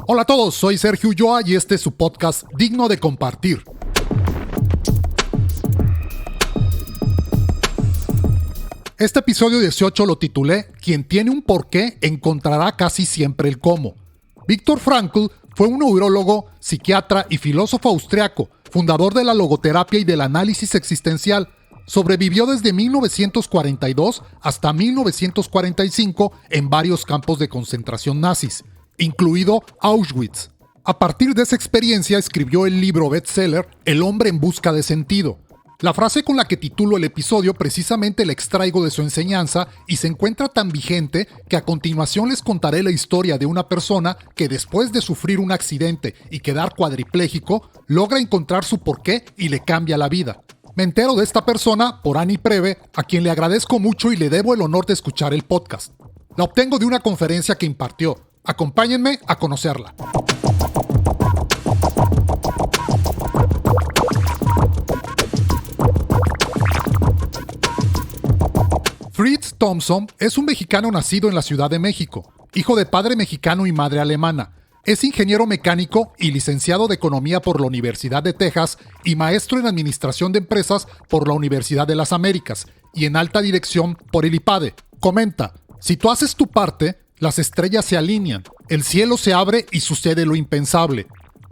Hola a todos, soy Sergio Ulloa y este es su podcast Digno de Compartir. Este episodio 18 lo titulé Quien tiene un porqué encontrará casi siempre el cómo. Viktor Frankl fue un neurólogo, psiquiatra y filósofo austriaco, fundador de la logoterapia y del análisis existencial. Sobrevivió desde 1942 hasta 1945 en varios campos de concentración nazis, incluido Auschwitz. A partir de esa experiencia escribió el libro bestseller El hombre en busca de sentido. La frase con la que titulo el episodio precisamente la extraigo de su enseñanza y se encuentra tan vigente que a continuación les contaré la historia de una persona que después de sufrir un accidente y quedar cuadripléjico, logra encontrar su porqué y le cambia la vida. Me entero de esta persona por Annie Preve, a quien le agradezco mucho y le debo el honor de escuchar el podcast. La obtengo de una conferencia que impartió. Acompáñenme a conocerla. Fritz Thompson es un mexicano nacido en la Ciudad de México, hijo de padre mexicano y madre alemana. Es ingeniero mecánico y licenciado de Economía por la Universidad de Texas y maestro en Administración de Empresas por la Universidad de las Américas y en Alta Dirección por el IPADE. Comenta, si tú haces tu parte, las estrellas se alinean, el cielo se abre y sucede lo impensable.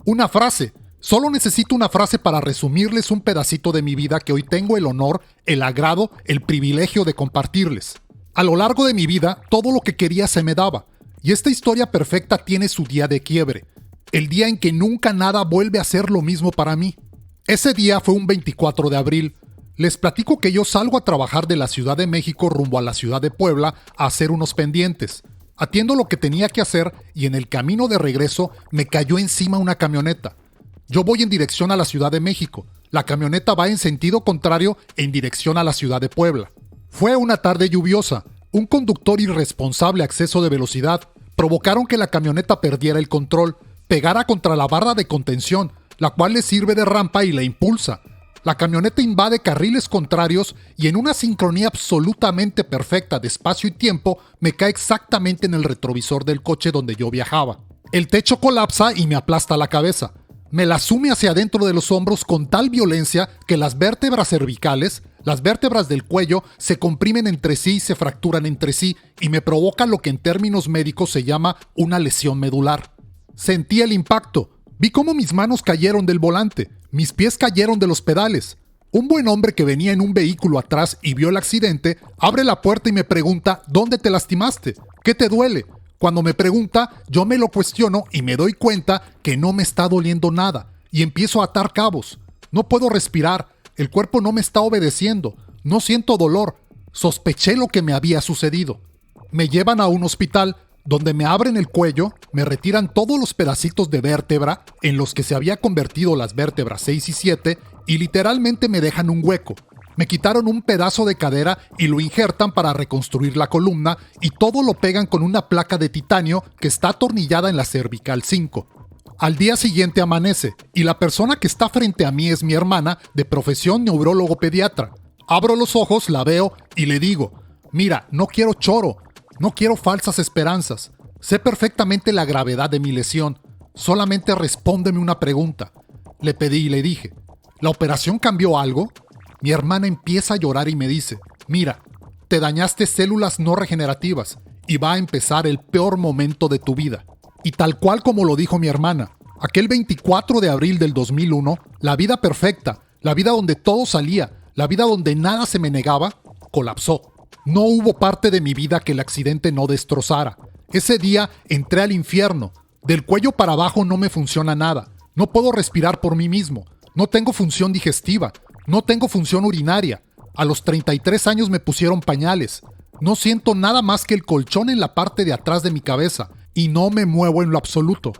Una frase. Solo necesito una frase para resumirles un pedacito de mi vida que hoy tengo el honor, el agrado, el privilegio de compartirles. A lo largo de mi vida, todo lo que quería se me daba. Y esta historia perfecta tiene su día de quiebre. El día en que nunca nada vuelve a ser lo mismo para mí. Ese día fue un 24 de abril. Les platico que yo salgo a trabajar de la Ciudad de México rumbo a la ciudad de Puebla a hacer unos pendientes. Atiendo lo que tenía que hacer y en el camino de regreso me cayó encima una camioneta. Yo voy en dirección a la Ciudad de México. La camioneta va en sentido contrario en dirección a la ciudad de Puebla. Fue una tarde lluviosa. Un conductor irresponsable a exceso de velocidad provocaron que la camioneta perdiera el control, pegara contra la barra de contención, la cual le sirve de rampa y la impulsa. La camioneta invade carriles contrarios y en una sincronía absolutamente perfecta de espacio y tiempo me cae exactamente en el retrovisor del coche donde yo viajaba. El techo colapsa y me aplasta la cabeza. Me la sume hacia adentro de los hombros con tal violencia que las vértebras cervicales, las vértebras del cuello, se comprimen entre sí y se fracturan entre sí y me provoca lo que en términos médicos se llama una lesión medular. Sentí el impacto. Vi cómo mis manos cayeron del volante, mis pies cayeron de los pedales. Un buen hombre que venía en un vehículo atrás y vio el accidente, abre la puerta y me pregunta, ¿dónde te lastimaste? ¿Qué te duele? Cuando me pregunta, yo me lo cuestiono y me doy cuenta que no me está doliendo nada y empiezo a atar cabos. No puedo respirar, el cuerpo no me está obedeciendo, no siento dolor. Sospeché lo que me había sucedido. Me llevan a un hospital donde me abren el cuello, me retiran todos los pedacitos de vértebra en los que se había convertido las vértebras 6 y 7 y literalmente me dejan un hueco. Me quitaron un pedazo de cadera y lo injertan para reconstruir la columna y todo lo pegan con una placa de titanio que está atornillada en la cervical 5. Al día siguiente amanece y la persona que está frente a mí es mi hermana, de profesión neurólogo pediatra. Abro los ojos, la veo y le digo, mira, no quiero choro, no quiero falsas esperanzas. Sé perfectamente la gravedad de mi lesión, solamente respóndeme una pregunta. Le pedí y le dije, ¿la operación cambió algo? Mi hermana empieza a llorar y me dice, mira, te dañaste células no regenerativas y va a empezar el peor momento de tu vida. Y tal cual como lo dijo mi hermana, aquel 24 de abril del 2001, la vida perfecta, la vida donde todo salía, la vida donde nada se me negaba, colapsó. No hubo parte de mi vida que el accidente no destrozara. Ese día entré al infierno. Del cuello para abajo no me funciona nada. No puedo respirar por mí mismo. No tengo función digestiva. No tengo función urinaria. A los 33 años me pusieron pañales. No siento nada más que el colchón en la parte de atrás de mi cabeza y no me muevo en lo absoluto.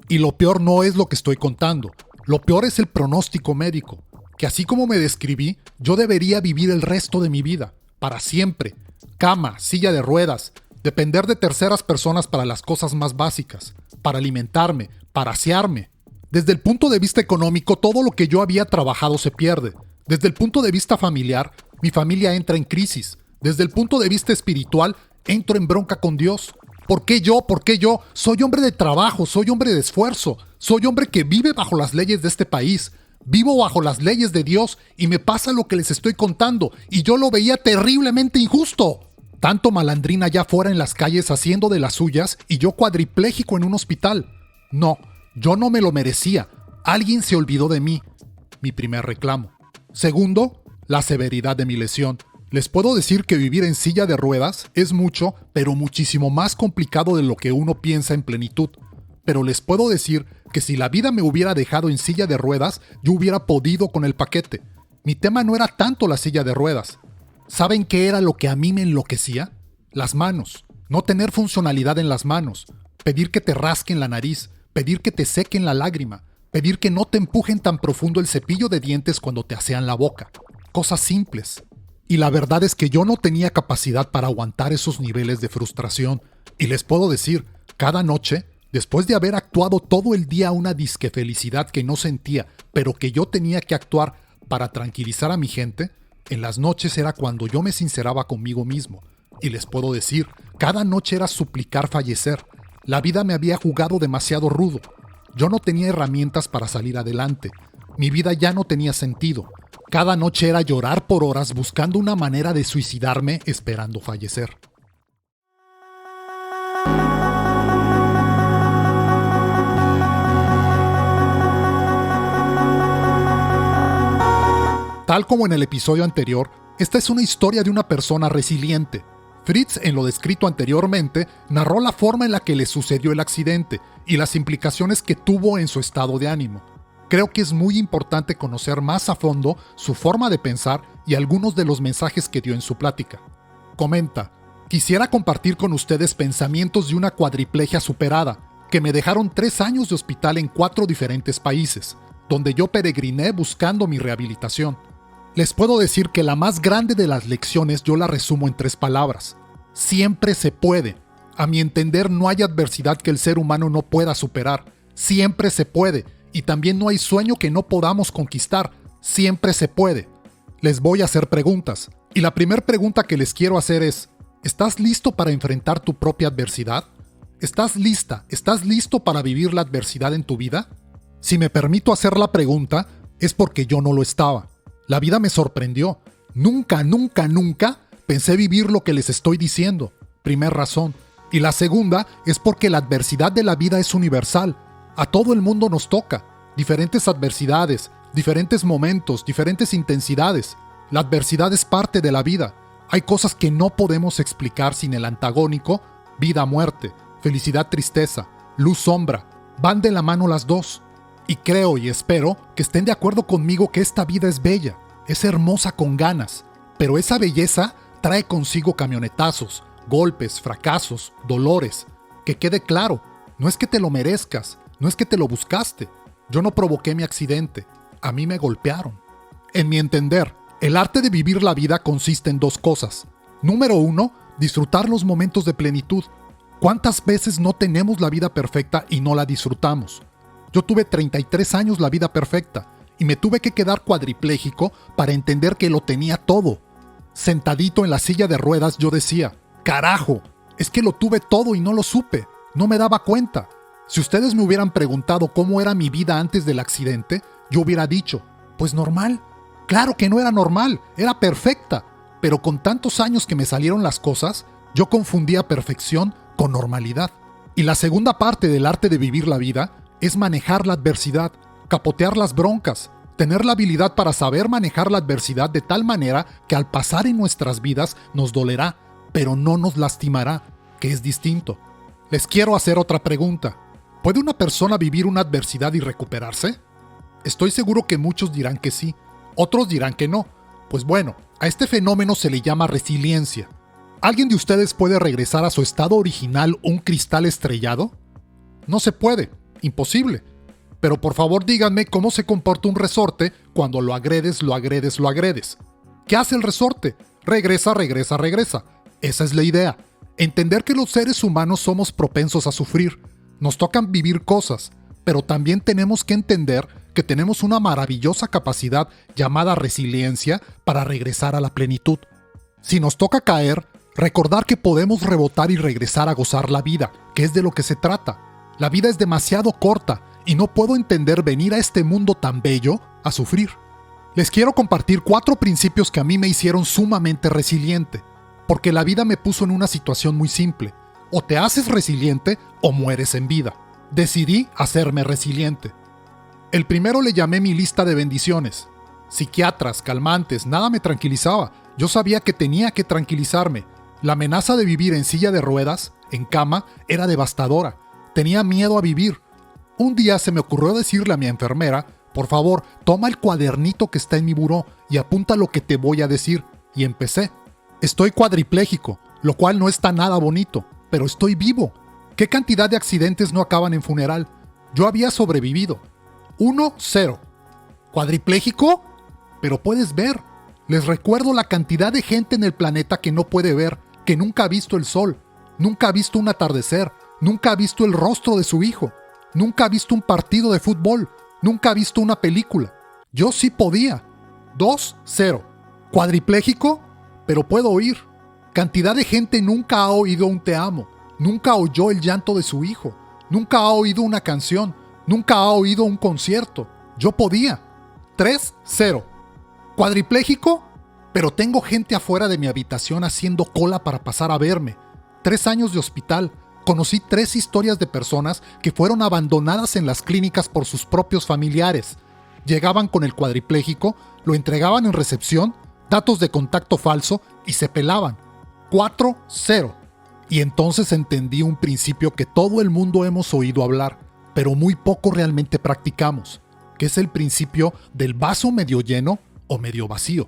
Y lo peor no es lo que estoy contando. Lo peor es el pronóstico médico, que así como me describí, yo debería vivir el resto de mi vida, para siempre. Cama, silla de ruedas, depender de terceras personas para las cosas más básicas, para alimentarme, para asearme. Desde el punto de vista económico, todo lo que yo había trabajado se pierde. Desde el punto de vista familiar, mi familia entra en crisis. Desde el punto de vista espiritual, entro en bronca con Dios. ¿Por qué yo? ¿Por qué yo? Soy hombre de trabajo, soy hombre de esfuerzo, soy hombre que vive bajo las leyes de este país. Vivo bajo las leyes de Dios y me pasa lo que les estoy contando y yo lo veía terriblemente injusto. Tanto malandrina allá afuera en las calles haciendo de las suyas y yo cuadripléjico en un hospital. No, yo no me lo merecía. Alguien se olvidó de mí. Mi primer reclamo. Segundo, la severidad de mi lesión. Les puedo decir que vivir en silla de ruedas es mucho, pero muchísimo más complicado de lo que uno piensa en plenitud. Pero les puedo decir que si la vida me hubiera dejado en silla de ruedas, yo hubiera podido con el paquete. Mi tema no era tanto la silla de ruedas. ¿Saben qué era lo que a mí me enloquecía? Las manos. No tener funcionalidad en las manos. Pedir que te rasquen la nariz. Pedir que te sequen la lágrima. Pedir que no te empujen tan profundo el cepillo de dientes cuando te asean la boca. Cosas simples. Y la verdad es que yo no tenía capacidad para aguantar esos niveles de frustración. Y les puedo decir, cada noche, después de haber actuado todo el día una disque felicidad que no sentía, pero que yo tenía que actuar para tranquilizar a mi gente, en las noches era cuando yo me sinceraba conmigo mismo. Y les puedo decir, cada noche era suplicar fallecer. La vida me había jugado demasiado rudo. Yo no tenía herramientas para salir adelante. Mi vida ya no tenía sentido. Cada noche era llorar por horas buscando una manera de suicidarme esperando fallecer. Tal como en el episodio anterior, esta es una historia de una persona resiliente. Fritz, en lo descrito anteriormente, narró la forma en la que le sucedió el accidente y las implicaciones que tuvo en su estado de ánimo. Creo que es muy importante conocer más a fondo su forma de pensar y algunos de los mensajes que dio en su plática. Comenta: quisiera compartir con ustedes pensamientos de una cuadriplegia superada, que me dejaron 3 años de hospital en 4 diferentes países, donde yo peregriné buscando mi rehabilitación. Les puedo decir que la más grande de las lecciones yo la resumo en 3 palabras. Siempre se puede. A mi entender, no hay adversidad que el ser humano no pueda superar. Siempre se puede. Y también no hay sueño que no podamos conquistar. Siempre se puede. Les voy a hacer preguntas. Y la primera pregunta que les quiero hacer es: ¿estás listo para enfrentar tu propia adversidad? ¿Estás lista? ¿Estás listo para vivir la adversidad en tu vida? Si me permito hacer la pregunta, es porque yo no lo estaba. La vida me sorprendió. Nunca pensé vivir lo que les estoy diciendo. Primer razón. Y la segunda es porque la adversidad de la vida es universal. A todo el mundo nos toca. Diferentes adversidades, diferentes momentos, diferentes intensidades. La adversidad es parte de la vida. Hay cosas que no podemos explicar sin el antagónico: vida-muerte, felicidad-tristeza, luz-sombra. Van de la mano las dos. Y creo y espero que estén de acuerdo conmigo que esta vida es bella, es hermosa con ganas, pero esa belleza trae consigo camionetazos, golpes, fracasos, dolores. Que quede claro, no es que te lo merezcas, no es que te lo buscaste. Yo no provoqué mi accidente, a mí me golpearon. En mi entender, el arte de vivir la vida consiste en 2 cosas. Número 1, disfrutar los momentos de plenitud. ¿Cuántas veces no tenemos la vida perfecta y no la disfrutamos? Yo tuve 33 años la vida perfecta y me tuve que quedar cuadripléjico para entender que lo tenía todo. Sentadito en la silla de ruedas yo decía: ¡carajo! Es que lo tuve todo y no lo supe, no me daba cuenta. Si ustedes me hubieran preguntado cómo era mi vida antes del accidente, yo hubiera dicho: pues normal. Claro que no era normal, era perfecta. Pero con tantos años que me salieron las cosas, yo confundía perfección con normalidad. Y la segunda parte del arte de vivir la vida es manejar la adversidad, capotear las broncas, tener la habilidad para saber manejar la adversidad de tal manera que al pasar en nuestras vidas nos dolerá, pero no nos lastimará, que es distinto. Les quiero hacer otra pregunta. ¿Puede una persona vivir una adversidad y recuperarse? Estoy seguro que muchos dirán que sí, otros dirán que no. Pues bueno, a este fenómeno se le llama resiliencia. ¿Alguien de ustedes puede regresar a su estado original un cristal estrellado? No se puede. Imposible. Pero por favor díganme cómo se comporta un resorte cuando lo agredes. ¿Qué hace el resorte? Regresa. Esa es la idea. Entender que los seres humanos somos propensos a sufrir. Nos tocan vivir cosas, pero también tenemos que entender que tenemos una maravillosa capacidad llamada resiliencia para regresar a la plenitud. Si nos toca caer, Recordar que podemos rebotar y regresar a gozar la vida, que es de lo que se trata. La vida es demasiado corta y no puedo entender venir a este mundo tan bello a sufrir. Les quiero compartir 4 principios que a mí me hicieron sumamente resiliente, porque la vida me puso en una situación muy simple. O te haces resiliente o mueres en vida. Decidí hacerme resiliente. El primero le llamé mi lista de bendiciones. Psiquiatras, calmantes, nada me tranquilizaba. Yo sabía que tenía que tranquilizarme. La amenaza de vivir en silla de ruedas, en cama, era devastadora. Tenía miedo a vivir. Un día se me ocurrió decirle a mi enfermera, por favor, toma el cuadernito que está en mi buró y apunta lo que te voy a decir. Y empecé. Estoy cuadripléjico, lo cual no está nada bonito, pero estoy vivo. ¿Qué cantidad de accidentes no acaban en funeral? Yo había sobrevivido. 1-0. ¿Cuadripléjico? Pero puedes ver. Les recuerdo la cantidad de gente en el planeta que no puede ver, que nunca ha visto el sol, nunca ha visto un atardecer, nunca ha visto el rostro de su hijo, nunca ha visto un partido de fútbol, nunca ha visto una película. Yo sí podía. 2-0. ¿Cuadripléjico? Pero puedo oír. Cantidad de gente nunca ha oído un te amo, nunca oyó el llanto de su hijo, nunca ha oído una canción, nunca ha oído un concierto. Yo podía. 3-0. ¿Cuadripléjico? Pero tengo gente afuera de mi habitación haciendo cola para pasar a verme. 3 años de hospital. Conocí 3 historias de personas que fueron abandonadas en las clínicas por sus propios familiares. Llegaban con el cuadripléjico, lo entregaban en recepción, datos de contacto falso y se pelaban. 4-0. Y entonces entendí un principio que todo el mundo hemos oído hablar, pero muy poco realmente practicamos, que es el principio del vaso medio lleno o medio vacío.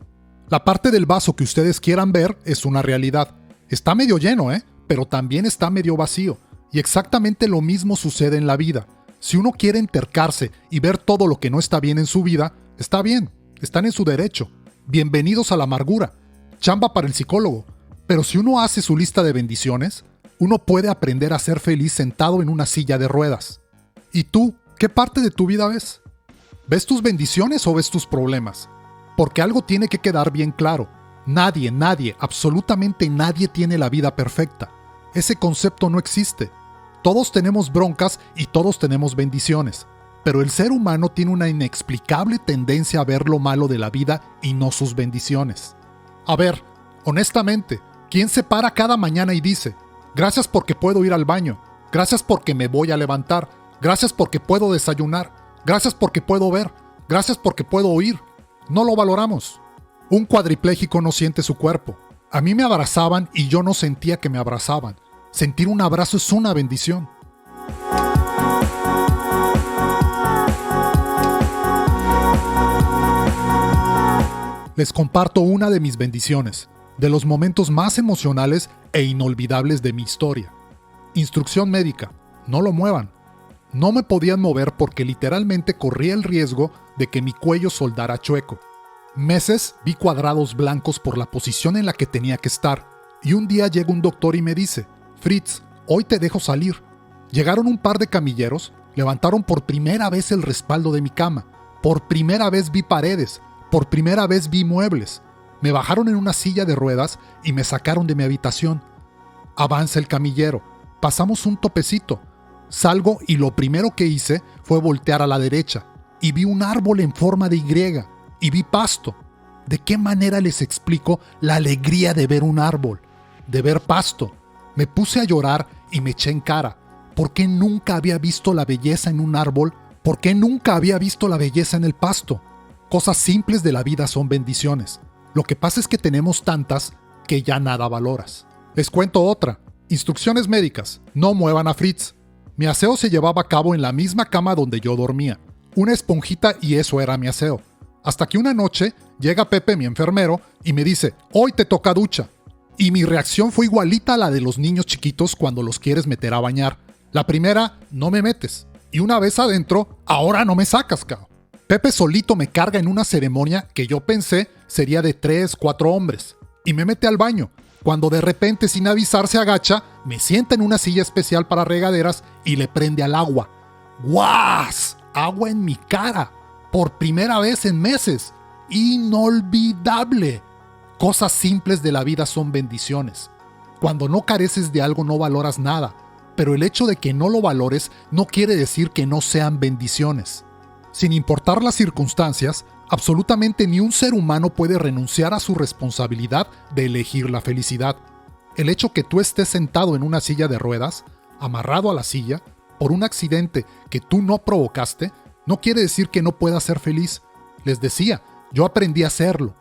La parte del vaso que ustedes quieran ver es una realidad. Está medio lleno, pero también está medio vacío. Y exactamente lo mismo sucede en la vida. Si uno quiere entercarse y ver todo lo que no está bien en su vida, está bien, están en su derecho. Bienvenidos a la amargura. Chamba para el psicólogo. Pero si uno hace su lista de bendiciones, uno puede aprender a ser feliz sentado en una silla de ruedas. ¿Y tú, qué parte de tu vida ves? ¿Ves tus bendiciones o ves tus problemas? Porque algo tiene que quedar bien claro. Nadie, absolutamente nadie tiene la vida perfecta. Ese concepto no existe. Todos tenemos broncas y todos tenemos bendiciones. Pero el ser humano tiene una inexplicable tendencia a ver lo malo de la vida y no sus bendiciones. A ver, honestamente, ¿quién se para cada mañana y dice, gracias porque puedo ir al baño, gracias porque me voy a levantar, gracias porque puedo desayunar, gracias porque puedo ver, gracias porque puedo oír? No lo valoramos. Un cuadripléjico no siente su cuerpo. A mí me abrazaban y yo no sentía que me abrazaban. Sentir un abrazo es una bendición. Les comparto una de mis bendiciones, de los momentos más emocionales e inolvidables de mi historia. Instrucción médica: no lo muevan. No me podían mover porque literalmente corría el riesgo de que mi cuello soldara chueco. Meses vi cuadrados blancos por la posición en la que tenía que estar, y un día llega un doctor y me dice, Fritz, hoy te dejo salir. Llegaron un par de camilleros, levantaron por primera vez el respaldo de mi cama, por primera vez vi paredes, por primera vez vi muebles. Me bajaron en una silla de ruedas y me sacaron de mi habitación. Avanza el camillero, pasamos un topecito. Salgo y lo primero que hice fue voltear a la derecha y vi un árbol en forma de Y y vi pasto. ¿De qué manera les explico la alegría de ver un árbol, de ver pasto? Me puse a llorar y me eché en cara. ¿Por qué nunca había visto la belleza en un árbol? ¿Por qué nunca había visto la belleza en el pasto? Cosas simples de la vida son bendiciones. Lo que pasa es que tenemos tantas que ya nada valoras. Les cuento otra. Instrucciones médicas. No muevan a Fritz. Mi aseo se llevaba a cabo en la misma cama donde yo dormía. Una esponjita y eso era mi aseo. Hasta que una noche llega Pepe, mi enfermero, y me dice, hoy te toca ducha. Y mi reacción fue igualita a la de los niños chiquitos cuando los quieres meter a bañar. La primera, no me metes. Y una vez adentro, ahora no me sacas, cao. Pepe solito me carga en una ceremonia que yo pensé sería de 3, 4 hombres. Y me mete al baño. Cuando de repente, sin avisar, se agacha, me sienta en una silla especial para regaderas y le prende al agua. ¡Guas! Agua en mi cara. Por primera vez en meses. Inolvidable. Cosas simples de la vida son bendiciones. Cuando no careces de algo no valoras nada, pero el hecho de que no lo valores no quiere decir que no sean bendiciones. Sin importar las circunstancias, absolutamente ni un ser humano puede renunciar a su responsabilidad de elegir la felicidad. El hecho que tú estés sentado en una silla de ruedas, amarrado a la silla, por un accidente que tú no provocaste, no quiere decir que no puedas ser feliz. Les decía, yo aprendí a hacerlo.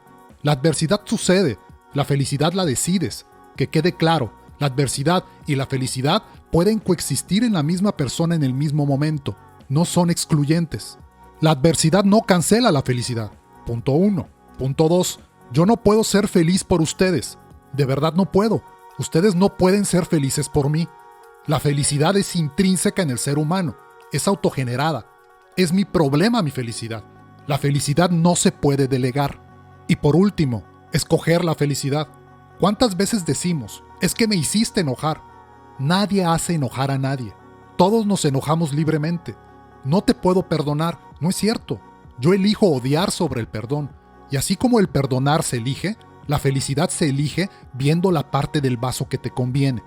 La adversidad sucede, la felicidad la decides. Que quede claro, la adversidad y la felicidad pueden coexistir en la misma persona en el mismo momento, no son excluyentes. La adversidad no cancela la felicidad. Punto 1. Punto 2. Yo no puedo ser feliz por ustedes. De verdad no puedo. Ustedes no pueden ser felices por mí. La felicidad es intrínseca en el ser humano, es autogenerada. Es mi problema mi felicidad. La felicidad no se puede delegar. Y por último, escoger la felicidad. ¿Cuántas veces decimos, es que me hiciste enojar? Nadie hace enojar a nadie. Todos nos enojamos libremente. No te puedo perdonar, no es cierto. Yo elijo odiar sobre el perdón. Y así como el perdonar se elige, la felicidad se elige viendo la parte del vaso que te conviene.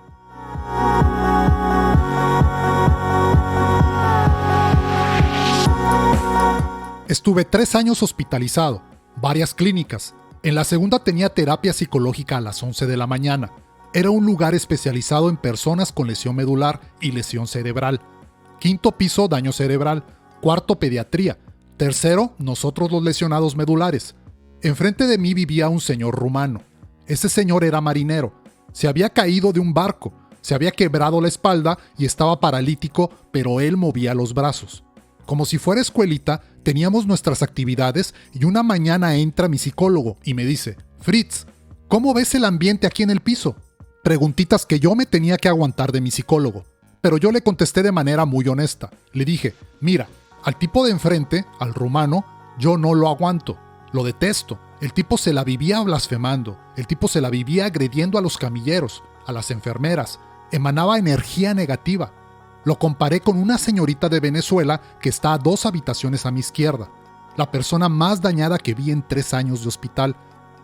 Estuve 3 años hospitalizado, varias clínicas. En la segunda tenía terapia psicológica a las 11 de la mañana. Era un lugar especializado en personas con lesión medular y lesión cerebral. 5º piso, daño cerebral. 4º, pediatría. 3º, nosotros los lesionados medulares. Enfrente de mí vivía un señor rumano. Ese señor era marinero. Se había caído de un barco, se había quebrado la espalda y estaba paralítico, pero él movía los brazos. Como si fuera escuelita, teníamos nuestras actividades y una mañana entra mi psicólogo y me dice, Fritz, ¿cómo ves el ambiente aquí en el piso? Preguntitas que yo me tenía que aguantar de mi psicólogo. Pero yo le contesté de manera muy honesta. Le dije, mira, al tipo de enfrente, al rumano, yo no lo aguanto. Lo detesto. El tipo se la vivía blasfemando. El tipo se la vivía agrediendo a los camilleros, a las enfermeras. Emanaba energía negativa. Lo comparé con una señorita de Venezuela que está a 2 habitaciones a mi izquierda. La persona más dañada que vi en 3 años de hospital.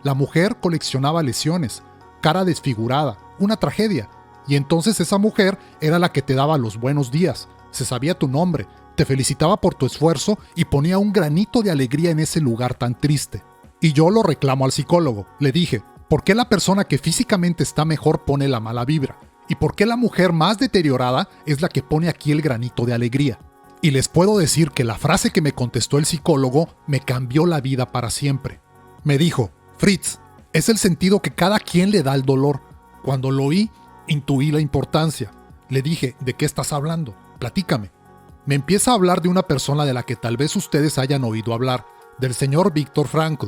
La mujer coleccionaba lesiones, cara desfigurada, una tragedia. Y entonces esa mujer era la que te daba los buenos días, se sabía tu nombre, te felicitaba por tu esfuerzo y ponía un granito de alegría en ese lugar tan triste. Y yo lo reclamo al psicólogo. Le dije, ¿por qué la persona que físicamente está mejor pone la mala vibra? ¿Y por qué la mujer más deteriorada es la que pone aquí el granito de alegría? Y les puedo decir que la frase que me contestó el psicólogo me cambió la vida para siempre. Me dijo, Fritz, es el sentido que cada quien le da al dolor. Cuando lo oí, intuí la importancia. Le dije, ¿de qué estás hablando? Platícame. Me empieza a hablar de una persona de la que tal vez ustedes hayan oído hablar, del señor Viktor Frankl.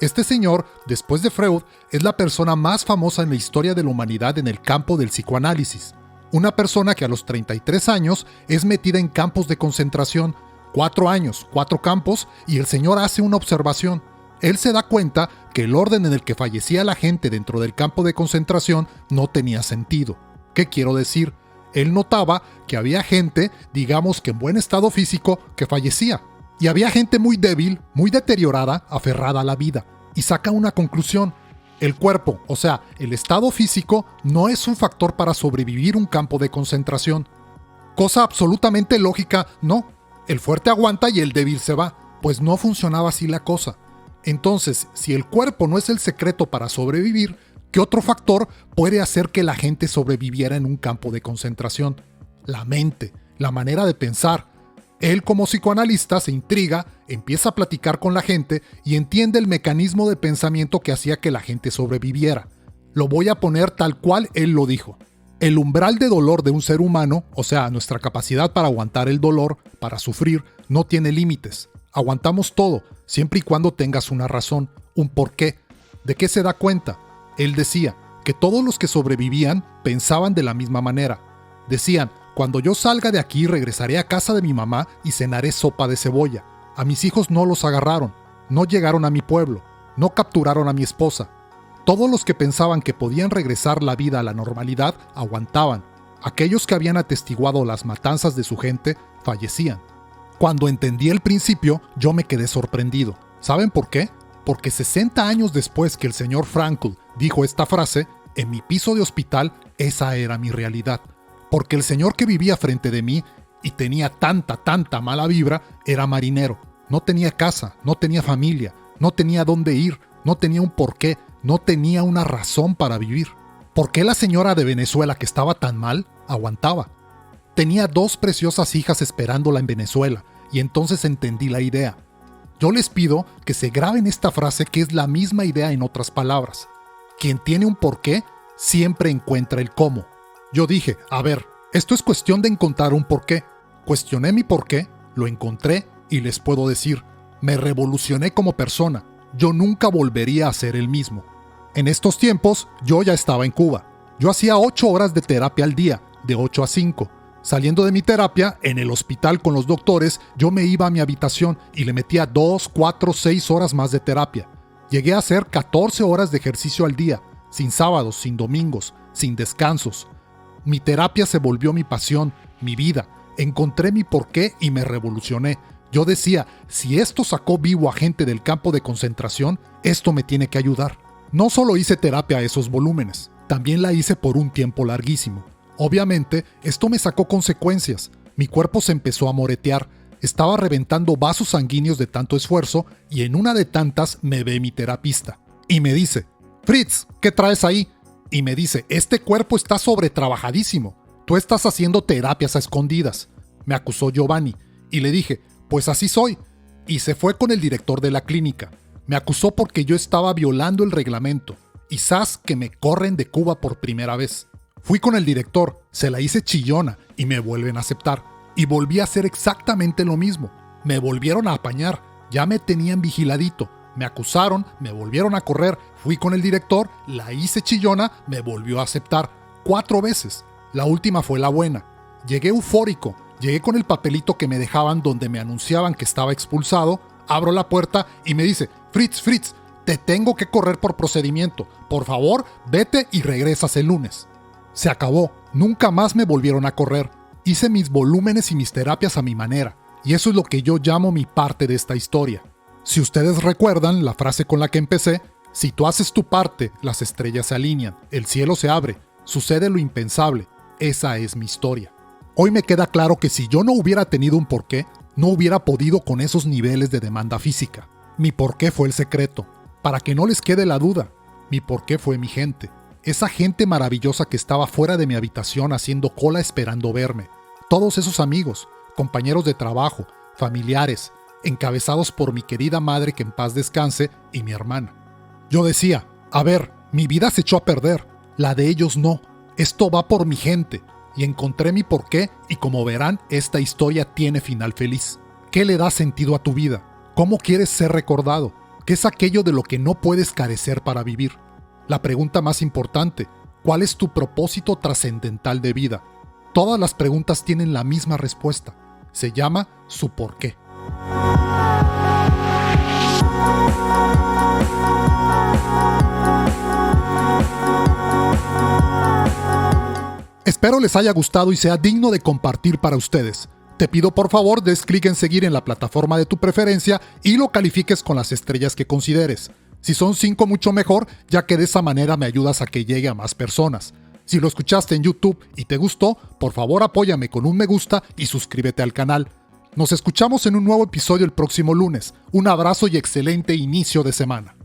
Este señor, después de Freud, es la persona más famosa en la historia de la humanidad en el campo del psicoanálisis. Una persona que a los 33 años es metida en campos de concentración, 4 años, 4 campos, y el señor hace una observación. Él se da cuenta que el orden en el que fallecía la gente dentro del campo de concentración no tenía sentido. ¿Qué quiero decir? Él notaba que había gente, digamos que en buen estado físico, que fallecía. Y había gente muy débil, muy deteriorada, aferrada a la vida. Y saca una conclusión. El cuerpo, o sea, el estado físico, no es un factor para sobrevivir un campo de concentración. Cosa absolutamente lógica, no. El fuerte aguanta y el débil se va. Pues no funcionaba así la cosa. Entonces, si el cuerpo no es el secreto para sobrevivir, ¿qué otro factor puede hacer que la gente sobreviviera en un campo de concentración? La mente, la manera de pensar. Él como psicoanalista se intriga, empieza a platicar con la gente y entiende el mecanismo de pensamiento que hacía que la gente sobreviviera. Lo voy a poner tal cual él lo dijo. El umbral de dolor de un ser humano, o sea, nuestra capacidad para aguantar el dolor, para sufrir, no tiene límites. Aguantamos todo, siempre y cuando tengas una razón, un porqué. ¿De qué se da cuenta? Él decía que todos los que sobrevivían pensaban de la misma manera. Decían, cuando yo salga de aquí regresaré a casa de mi mamá y cenaré sopa de cebolla. A mis hijos no los agarraron, no llegaron a mi pueblo, no capturaron a mi esposa. Todos los que pensaban que podían regresar la vida a la normalidad aguantaban. Aquellos que habían atestiguado las matanzas de su gente fallecían. Cuando entendí el principio, yo me quedé sorprendido. ¿Saben por qué? Porque 60 años después que el señor Frankl dijo esta frase, en mi piso de hospital, esa era mi realidad. Porque el señor que vivía frente de mí y tenía tanta mala vibra era marinero. No tenía casa, no tenía familia, no tenía dónde ir, no tenía un porqué, no tenía una razón para vivir. ¿Por qué la señora de Venezuela, que estaba tan mal, aguantaba? Tenía 2 preciosas hijas esperándola en Venezuela, y entonces entendí la idea. Yo les pido que se graben esta frase, que es la misma idea en otras palabras. Quien tiene un porqué, siempre encuentra el cómo. Yo dije, a ver, esto es cuestión de encontrar un porqué. Cuestioné mi porqué, lo encontré y les puedo decir, me revolucioné como persona. Yo nunca volvería a ser el mismo. En estos tiempos, yo ya estaba en Cuba. Yo hacía 8 horas de terapia al día, de 8 a 5. Saliendo de mi terapia, en el hospital con los doctores, yo me iba a mi habitación y le metía 2, 4, 6 horas más de terapia. Llegué a hacer 14 horas de ejercicio al día, sin sábados, sin domingos, sin descansos. Mi terapia se volvió mi pasión, mi vida. Encontré mi porqué y me revolucioné. Yo decía, si esto sacó vivo a gente del campo de concentración, esto me tiene que ayudar. No solo hice terapia a esos volúmenes, también la hice por un tiempo larguísimo. Obviamente, esto me sacó consecuencias. Mi cuerpo se empezó a moretear, estaba reventando vasos sanguíneos de tanto esfuerzo y en una de tantas me ve mi terapista. Y me dice, Fritz, ¿qué traes ahí? Y me dice, este cuerpo está sobretrabajadísimo. Tú estás haciendo terapias a escondidas. Me acusó Giovanni y le dije, pues así soy. Y se fue con el director de la clínica. Me acusó porque yo estaba violando el reglamento. Y ¡zas! Que me corren de Cuba por primera vez. Fui con el director, se la hice chillona y me vuelven a aceptar. Y volví a hacer exactamente lo mismo. Me volvieron a apañar, ya me tenían vigiladito. Me acusaron, me volvieron a correr, fui con el director, la hice chillona, me volvió a aceptar. 4 veces. La última fue la buena. Llegué eufórico, llegué con el papelito que me dejaban donde me anunciaban que estaba expulsado, abro la puerta y me dice, Fritz, te tengo que correr por procedimiento. Por favor, vete y regresas el lunes. Se acabó, nunca más me volvieron a correr. Hice mis volúmenes y mis terapias a mi manera, y eso es lo que yo llamo mi parte de esta historia. Si ustedes recuerdan la frase con la que empecé, si tú haces tu parte, las estrellas se alinean, el cielo se abre, sucede lo impensable. Esa es mi historia. Hoy me queda claro que si yo no hubiera tenido un porqué, no hubiera podido con esos niveles de demanda física. Mi porqué fue el secreto. Para que no les quede la duda, mi porqué fue mi gente. Esa gente maravillosa que estaba fuera de mi habitación haciendo cola esperando verme. Todos esos amigos, compañeros de trabajo, familiares, encabezados por mi querida madre que en paz descanse y mi hermana. Yo decía, a ver, mi vida se echó a perder, la de ellos no. Esto va por mi gente. Y encontré mi porqué y como verán, esta historia tiene final feliz. ¿Qué le da sentido a tu vida? ¿Cómo quieres ser recordado? ¿Qué es aquello de lo que no puedes carecer para vivir? La pregunta más importante, ¿cuál es tu propósito trascendental de vida? Todas las preguntas tienen la misma respuesta. Se llama su porqué. Espero les haya gustado y sea digno de compartir para ustedes. Te pido por favor des clic en seguir en la plataforma de tu preferencia y lo califiques con las estrellas que consideres. Si son 5 mucho mejor, ya que de esa manera me ayudas a que llegue a más personas. Si lo escuchaste en YouTube y te gustó, por favor apóyame con un me gusta y suscríbete al canal. Nos escuchamos en un nuevo episodio el próximo lunes. Un abrazo y excelente inicio de semana.